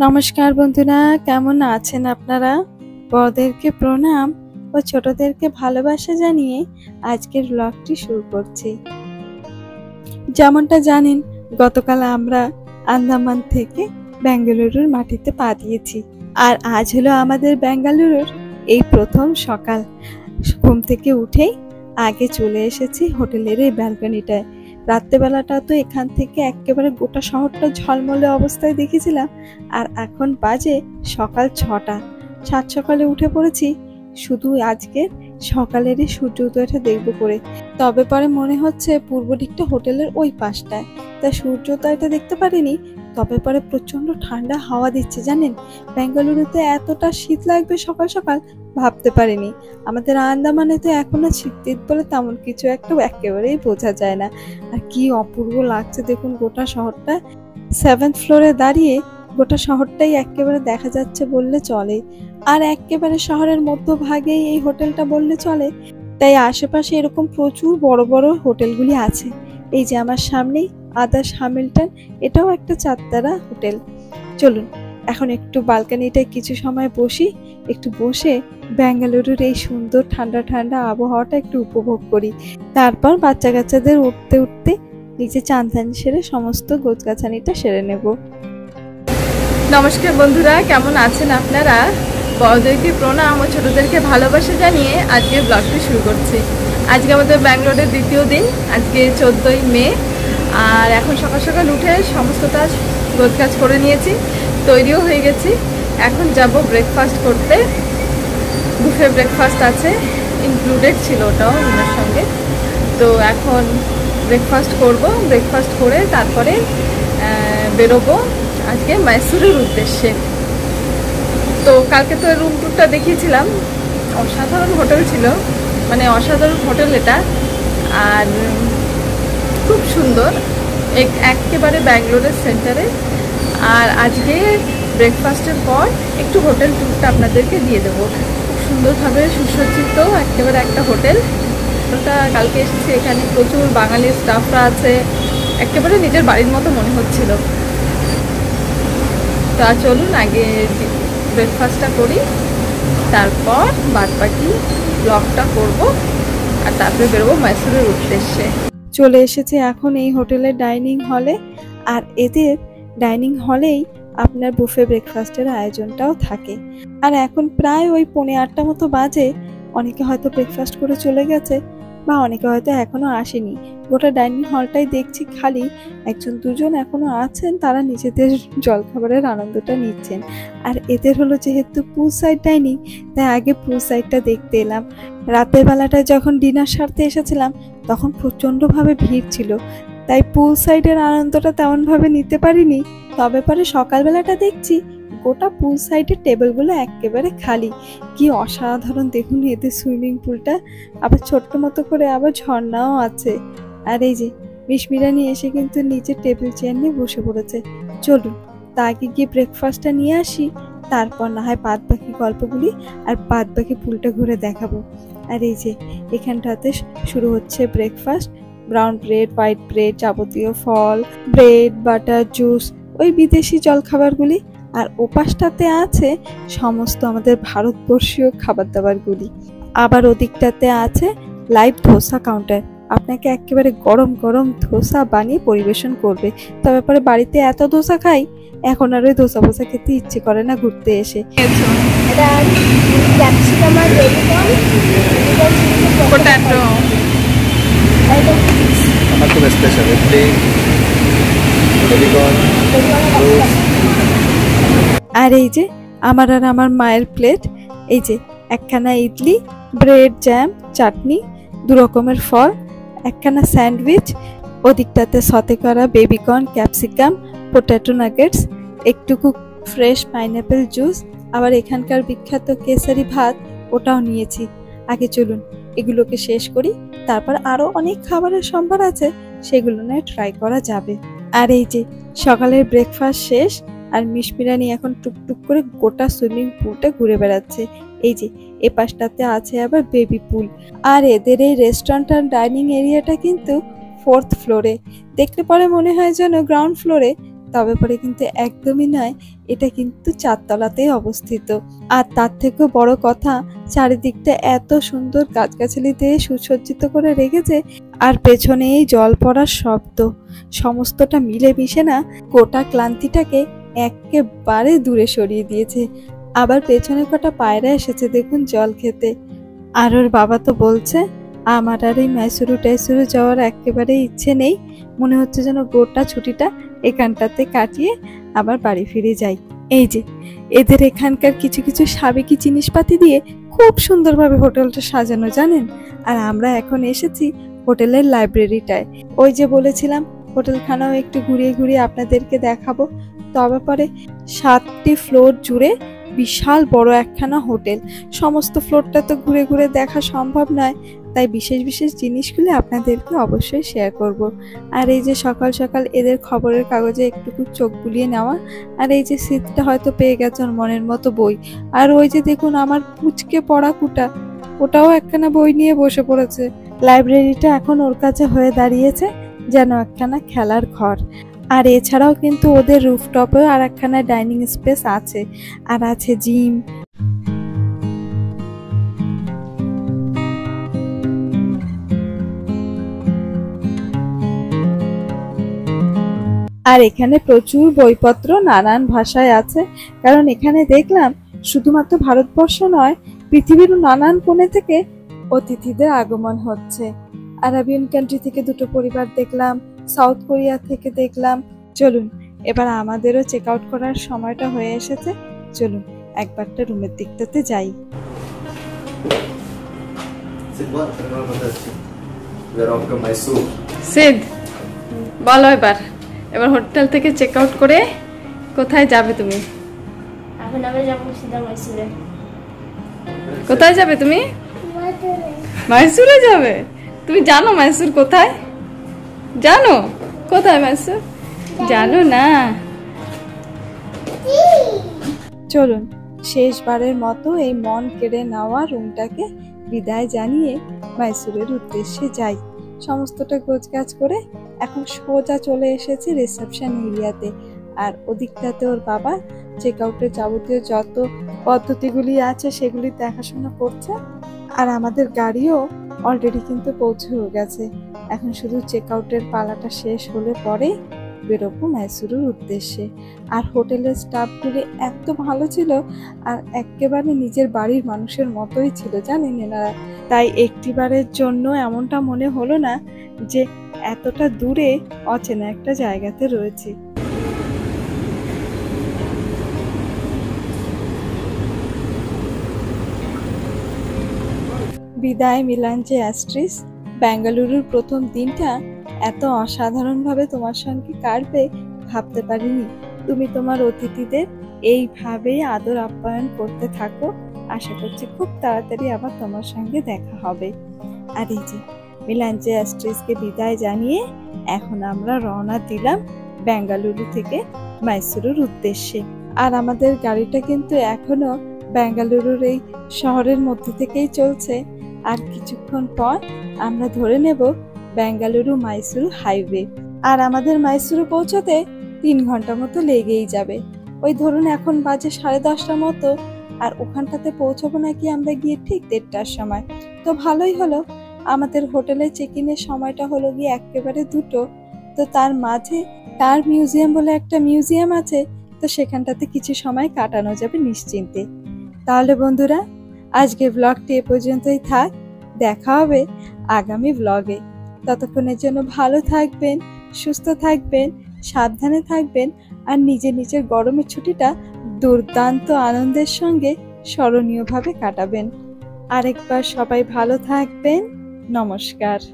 নমস্কার বন্ধুরা, কেমন আছেন আপনারা? বড়দেরকে প্রণাম ও ছোটদেরকে ভালোবাসা জানিয়ে আজকের ব্লগটি শুরু করছি। যেমনটা জানেন, গতকাল আমরা আন্দামান থেকে বেঙ্গালুরুর মাটিতে পা দিয়েছি। আর আজ হলো আমাদের বেঙ্গালুরুর এই প্রথম সকাল। ঘুম থেকে উঠেই আগে চলে এসেছি হোটেলের এই ব্যালকনিটায়। রাত্রেবেলাটা তো এখান থেকে একেবারে গোটা শহরটা ঝলমলে অবস্থায় দেখেছিলাম। আর এখন বাজে সকাল 6টা। সাত সকালে উঠে পড়েছি শুধু আজকে সকালেরই সূর্য উদয়টা দেখবো করে। তবে পরে মনে হচ্ছে পূর্ব দিকটা হোটেলের ওই পাশটায়, তাই সূর্য উদয়টা দেখতে পারিনি। তবে পরে প্রচন্ড ঠান্ডা হাওয়া দিচ্ছে জানেন। বেঙ্গালুরুতে এতটা শীত লাগবে সকাল সকাল ভাবতে পারিনি। আমাদের আন্দামানে তো এখনো শীত বলে তেমন কিছু একটা একেবারেই বোঝা যায় না। আর কি অপূর্ব লাগছে দেখুন গোটা শহরটা। 7th ফ্লোরে দাঁড়িয়ে গোটা শহরটাই একেবারে দেখা যাচ্ছে বললে চলে। আর একেবারে শহরের মধ্যভাগেই এই হোটেলটা বললে চলে। তাই আশেপাশে এরকম প্রচুর বড় বড় হোটেলগুলি আছে। এই যে আমার সামনেই আদার্স হ্যামিল্টন, এটাও একটা 4 তারা হোটেল। চলুন এখন একটু ব্যালকনিটায় কিছু সময় বসি, একটু বসে বেঙ্গালুরুর এই সুন্দর ঠান্ডা ঠান্ডা আবহাওয়াটা একটু উপভোগ করি। তারপর বাচ্চা কাচ্চাদের উঠতে উঠতে নিচে চাঁদানি সেরে সমস্ত গোছগাছানিটা সেরে নেব। নমস্কার বন্ধুরা, কেমন আছেন আপনারা? বড়দেরকে প্রণাম ও ছোটদেরকে ভালোবাসা জানিয়ে আজকের ব্লগটি শুরু করছি। আজকে আমাদের ব্যাঙ্গালোরের দ্বিতীয় দিন, আজকে 14ই মে। আর এখন সকাল সকাল উঠে সমস্ত কাজ গোছগাছ করে নিয়েছি, তৈরিও হয়ে গেছি। এখন যাব ব্রেকফাস্ট করতে। বুফে ব্রেকফাস্ট আছে, ইনক্লুডেড ছিল ওটাও ওনার সঙ্গে। তো এখন ব্রেকফাস্ট করব, ব্রেকফাস্ট করে তারপরে বেরোবো আজকে মাইসুরের উদ্দেশ্যে। তো কালকে তো রুম ট্যুরটা দেখিয়েছিলাম, অসাধারণ হোটেল ছিল, মানে অসাধারণ হোটেল এটা। আর খুব সুন্দর, একেবারে ব্যাঙ্গালোরের সেন্টারে। আর আজকে ব্রেকফাস্টের পর একটু হোটেল ট্যুরটা আপনাদেরকে দিয়ে দেবো। খুব সুন্দরভাবে সুসজ্জিত একেবারে একটা হোটেল। ওটা কালকে এসেছি, এখানে প্রচুর বাঙালি স্টাফরা আছে, একেবারে নিজের বাড়ির মতো মনে হচ্ছিল। তা চলুন আগে ব্রেকফাস্টটা করি, তারপর বাদ বাকি ব্লগটা করব, আর তারপরে বেরোবো মাইসুরের উদ্দেশ্যে। চলে এসেছে এখন এই হোটেলের ডাইনিং হলে। আর এদের ডাইনিং হলেই আপনার বুফে ব্রেকফাস্টের আয়োজনটাও থাকে। আর এখন প্রায় ওই 7:45 মতো বাজে। অনেকে হয়তো ব্রেকফাস্ট করে চলে গেছে, বা অনেকে হয়তো এখনো আসেনি। গোটা ডাইনিং হলটাই দেখছি খালি। একজন দুজন এখনো আছেন, তারা নিজেদের জলখাবারের আনন্দটা নিচ্ছেন। আর এদের হলো যেহেতু পুল সাইড ডাইনিং, তাই আগে পুল সাইডটা দেখতে এলাম। রাতের বেলাটায় যখন ডিনার সারতে এসেছিলাম তখন প্রচণ্ডভাবে ভিড় ছিল, তাই পুল সাইডের আনন্দটা তেমনভাবে নিতে পারিনি। তবে পরে সকালবেলাটা দেখছি গোটা পুল সাইডের টেবিলগুলো একেবারে খালি। কি অসাধারণ দেখুন এদের সুইমিং পুলটা, আবার ছোট্ট মতো করে আবার ঝর্ণাও আছে। আর এই যে মিশমিরানি এসে কিন্তু নিচে টেবিল চেয়ার নিয়ে বসে পড়েছে। চলুন তা আগে গিয়ে ব্রেকফাস্টটা নিয়ে আসি, তারপর না হয় বাদ বাকি গল্পগুলি আর বাদ বাকি পুলটা ঘুরে দেখাবো। আর এই যে এখানটাতে শুরু হচ্ছে breakfast. Brown bread, white bread, যাবতীয় ফল, ব্রেড, বাটার, জুস, ওই বিদেশি জলখাবারগুলি। আর ওপাশটাতে আছে সমস্ত আমাদের ভারতবর্ষীয় খাবার দাবারগুলি। আবার ওদিকটাতে আছে লাইভ ধোসা কাউন্টার, আপনাকে একেবারে গরম গরম ধোসা বানিয়ে পরিবেশন করবে। তবে পরে বাড়িতে এত ধোসা খাই, এখন আর ওই ধোসা ফোসা খেতে ইচ্ছে করে না ঘুরতে এসে। এটা ক্যাপসিকাম আর পটাটো আমার খুব স্পেশাল আর এই যে আমার আর আমার মায়ের প্লেট। এই যে একখানা ইডলি, ব্রেড, জ্যাম, চাটনি, 2 রকমের ফল, একখানা স্যান্ডউইচ, ওদিকটাতে সতে করা বেবিকর্ন, ক্যাপসিকাম, পোটাটো নাগেটস, একটুকু ফ্রেশ পাইনঅ্যাপেল জুস, আবার এখানকার বিখ্যাত কেসারি ভাত, ওটাও নিয়েছি। আগে চলুন এগুলোকে শেষ করি, তারপর আরো অনেক খাবারের সম্ভার আছে, সেগুলো নয় ট্রাই করা যাবে। আর এই যে সকালের ব্রেকফাস্ট শেষ, আর মিশমিরানি এখন টুকটুক করে গোটা সুইমিং পুলটা ঘুরে বেড়াচ্ছে। এই যে এ পাশটাতে আছে আবার বেবি পুল। আর এদের এই রেস্টুরেন্ট আর ডাইনিং এরিয়াটা কিন্তু 4th ফ্লোরে। দেখতে পরে মনে হয় যেন গ্রাউন্ড ফ্লোরে, তবে পরে কিন্তু একদমই নয়, এটা কিন্তু 4 তলাতেই অবস্থিত। আর তার থেকেও বড় কথা, চারিদিকটা এত সুন্দর গাছগাছালি দিয়ে সুসজ্জিত করে রেখেছে, আর পেছনে এই জল পড়ার শব্দ সমস্তটা মিলেমিশে না গোটা ক্লান্তিটাকে একেবারে দূরে সরিয়ে দিয়েছে। আবার পেছনে কটা পায়রা এসেছে দেখুন জল খেতে। আর ওর বাবা তো বলছে আমার আর এই মাইসুরু টাইসুরু যাওয়ার একেবারে ইচ্ছে নেই, মনে হচ্ছে যেন গোটা ছুটিটা এখানটাতে কাটিয়ে আবার বাড়ি ফিরে যাই। এই যে এদের এখানকার কিছু কিছু সাবেকি জিনিসপাতি দিয়ে খুব সুন্দরভাবে হোটেলটা সাজানো জানেন। আর আমরা এখন এসেছি হোটেলের লাইব্রেরিটায়। ওই যে বলেছিলাম হোটেলখানাও একটু ঘুরিয়ে ঘুরিয়ে আপনাদেরকে দেখাবো। তবে পরে 7টি ফ্লোর জুড়ে বিশাল বড় একখানা হোটেল, সমস্ত ফ্লোরটা তো ঘুরে ঘুরে দেখা সম্ভব নয়, তাই বিশেষ বিশেষ জিনিসগুলো আপনাদেরকে অবশ্যই শেয়ার করব। আর এই যে সকাল সকাল এদের খবরের কাগজে একটুকু চোখ বুলিয়ে নেওয়া, আর এই যে শীতটা হয়তো পেয়ে গেছেন মনের মতো বই। আর ওই যে দেখুন আমার পুচকে পড়া কুটা, ওটাও একখানা বই নিয়ে বসে পড়েছে। লাইব্রেরিটা এখন ওর কাছে হয়ে দাঁড়িয়েছে যেন একখানা খেলার ঘর। আর এছাড়াও কিন্তু ওদের রুফটপেও আর একখানা ডাইনিং স্পেস আছে, আর আছে জিম। আর এখানে প্রচুর বইপত্র নানান ভাষায় আছে, কারণ এখানে দেখলাম শুধুমাত্র ভারতবর্ষ নয়, পৃথিবীর নানান কোণে থেকে অতিথিদের আগমন হচ্ছে। আরাবিয়ান কান্ট্রি থেকে 2টো পরিবার দেখলাম, সাউথ কোরিয়া থেকে দেখলাম। চলুন এবার আমাদেরও চেক আউট করার সময়টা হয়ে এসেছে, চলুন একবারটা রুমের দিকটাতে যাই। সিদ বলো এবার হোটেল থেকে চেক আউট করে কোথায় যাবে তুমি? এখন আমরা যাবো সিধা মাইসুরে। কোথায় যাবে তুমি? মাইসুরে যাবে? তুমি জানো মাইসুর কোথায়? জানো কোথায় মাইসুর? জানো না? চলুন শেষবারের মতো এই মন কেড়ে নেওয়া রুমটাকে বিদায় জানিয়ে মাইসুরের উদ্দেশ্যে যাই। সমস্তটা গোছগাছ করে এখন সোজা চলে এসেছি রিসেপশন এরিয়াতে। আর ওদিকটাতে ওর বাবা চেক আউটের যাবতীয় যত পদ্ধতিগুলি আছে সেগুলি দেখাশোনা করছে। আর আমাদের গাড়িও অলরেডি কিন্তু পৌঁছেও গেছে, এখন শুধু চেক আউটের পালাটা শেষ হলে পরে বেরোবো মাইসুরের উদ্দেশ্যে। আর হোটেলের স্টাফগুলি এত ভালো ছিল, আর একেবারে নিজের বাড়ির মানুষের মতোই ছিল জানেন এনারা। তাই একটিবারের জন্য এমনটা মনে হলো না যে এতটা দূরে অচেনা একটা জায়গাতে রয়েছে। বিদায় মিলাঞ্চে অ্যাস্ট্রিস। বেঙ্গালুরুর প্রথম দিনটা এত অসাধারণভাবে তোমার সঙ্গে কাটবে ভাবতে পারিনি। তুমি তোমার অতিথিদের এইভাবেই আদর আপ্যায়ন করতে থাকো, আশা করছি খুব তাড়াতাড়ি আবার তোমার সঙ্গে দেখা হবে। আর এই যে মিলাঞ্চে অ্যাস্ট্রিসকে বিদায় জানিয়ে এখন আমরা রওনা দিলাম বেঙ্গালুরু থেকে মাইসুরুর উদ্দেশ্যে। আর আমাদের গাড়িটা কিন্তু এখনো বেঙ্গালুরুর এই শহরের মধ্যে থেকেই চলছে। আর কিছুক্ষণ পর আমরা ধরে নেব বেঙ্গালুরু মাইসুরু হাইওয়ে। আর আমাদের মাইসুরু পৌঁছতে 3 ঘন্টা মতো লেগেই যাবে। ওই ধরুন এখন বাজে 10:30 মতো, আর ওখানটাতে পৌঁছাবো নাকি আমরা গিয়ে ঠিক 1:30টার সময়। তো ভালোই হলো, আমাদের হোটেলে চেক ইনের সময়টা হলো গিয়ে একেবারে 2টো। তো তার মাঝে তার মিউজিয়াম বলে একটা মিউজিয়াম আছে, তো সেখানটাতে কিছু সময় কাটানো যাবে নিশ্চিন্তে। তাহলে বন্ধুরা আজকে ব্লগটি এ পর্যন্তই থাক, দেখা হবে আগামী ব্লগে। ততক্ষণের জন্য ভালো থাকবেন, সুস্থ থাকবেন, সাবধানে থাকবেন, আর নিজের গরমের ছুটিটা দুর্দান্ত আনন্দের সঙ্গে স্মরণীয়ভাবে কাটাবেন। আরেকবার সবাই ভালো থাকবেন। নমস্কার।